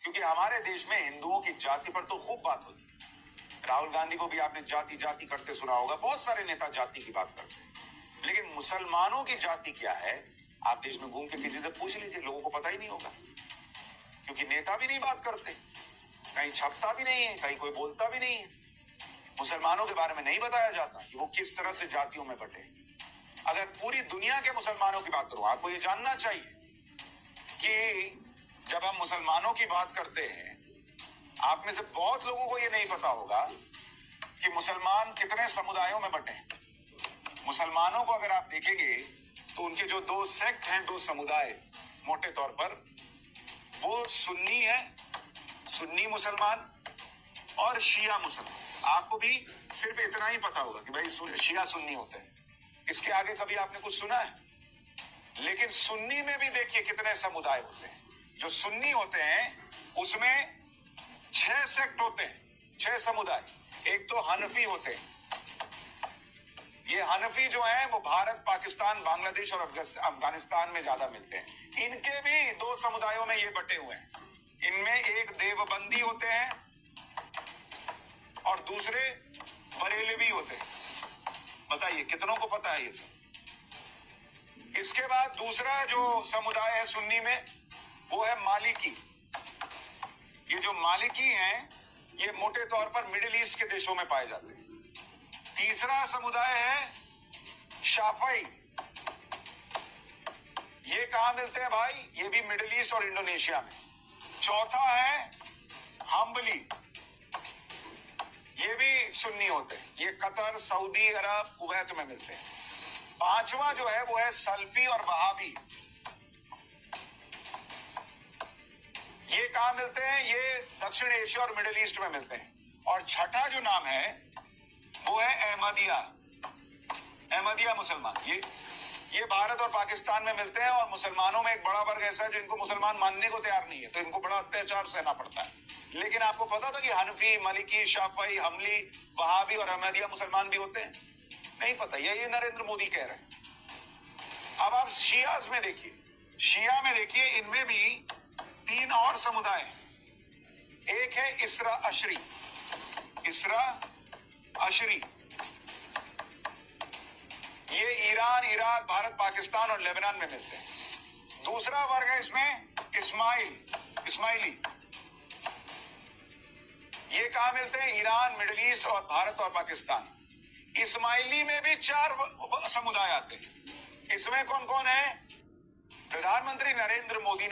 क्योंकि हमारे देश में हिंदुओं की जाति पर तो खूब बात होती है। राहुल गांधी को भी आपने जाति जाति करते सुना होगा, बहुत सारे नेता जाति की बात करते हैं, लेकिन मुसलमानों की जाति क्या है आप देश में घूम के किसी से पूछ लीजिए, लोगों को पता ही नहीं होगा, क्योंकि नेता भी नहीं बात करते, कहीं छपता भी नहीं है, कहीं कोई बोलता भी नहीं है। मुसलमानों के बारे में नहीं बताया जाता कि वो किस तरह से जातियों में बटे। अगर पूरी दुनिया के मुसलमानों की बात करूं, आपको ये जानना चाहिए कि जब हम मुसलमानों की बात करते हैं, आप में से बहुत लोगों को ये नहीं पता होगा कि मुसलमान कितने समुदायों में बटे हैं। मुसलमानों को अगर आप देखेंगे तो उनके जो दो सेक्ट हैं, दो समुदाय मोटे तौर पर, वो सुन्नी है, सुन्नी मुसलमान और शिया मुसलमान। आपको भी सिर्फ इतना ही पता होगा कि भाई शिया सुन्नी होते हैं, इसके आगे कभी आपने कुछ सुना है? लेकिन सुन्नी में भी देखिए कितने समुदाय होते हैं। जो सुन्नी होते हैं उसमें 6 सेक्ट होते हैं, 6 समुदाय। एक तो हनफी होते हैं, ये हनफी जो है वो भारत, पाकिस्तान, बांग्लादेश और अफगानिस्तान में ज्यादा मिलते हैं। इनके भी 2 समुदायों में ये बटे हुए हैं। इनमें एक देवबंदी होते हैं और दूसरे बरेलवी होते हैं। बताइए कितनों को पता है ये सब? इसके बाद दूसरा जो समुदाय है सुन्नी में, वो है मालिकी। ये जो मालिकी हैं ये मोटे तौर पर मिडिल ईस्ट के देशों में पाए जाते हैं। तीसरा समुदाय है शाफई। ये कहां मिलते हैं भाई? ये भी मिडिल ईस्ट और इंडोनेशिया में। चौथा है हम्बली, ये भी सुन्नी होते हैं, ये कतर, सऊदी अरब, कुवैत में मिलते हैं। पांचवा जो है वो है सल्फी और वहाबी। ये कहां मिलते हैं? ये दक्षिण एशिया और मिडिल ईस्ट में मिलते हैं। और छठा जो नाम है वो है अहमदिया, अहमदिया मुसलमान। ये भारत और पाकिस्तान में मिलते हैं। और मुसलमानों में एक बड़ा वर्ग ऐसा है जो इनको मुसलमान मानने को तैयार नहीं है, तो इनको बड़ा अत्याचार सहना पड़ता है। लेकिन आपको पता था कि हनफी, मलिकी, शाफई, हमली, वहाबी और अहमदिया मुसलमान भी होते हैं? नहीं पता, ये नरेंद्र मोदी कह रहे हैं। अब आप शियाज में देखिए, शिया में देखिए, इनमें भी 3 और समुदाय हैं। एक है इसरा अशरी, इसरा अशरी, ये ईरान, इराक, भारत, पाकिस्तान और लेबनान में मिलते हैं। दूसरा वर्ग है इसमें इस्माइली। ये कहां मिलते हैं? ईरान, मिडिल ईस्ट और भारत और पाकिस्तान। इस्माइली में भी 4 समुदाय आते हैं। इसमें कौन कौन है? प्रधानमंत्री नरेंद्र मोदी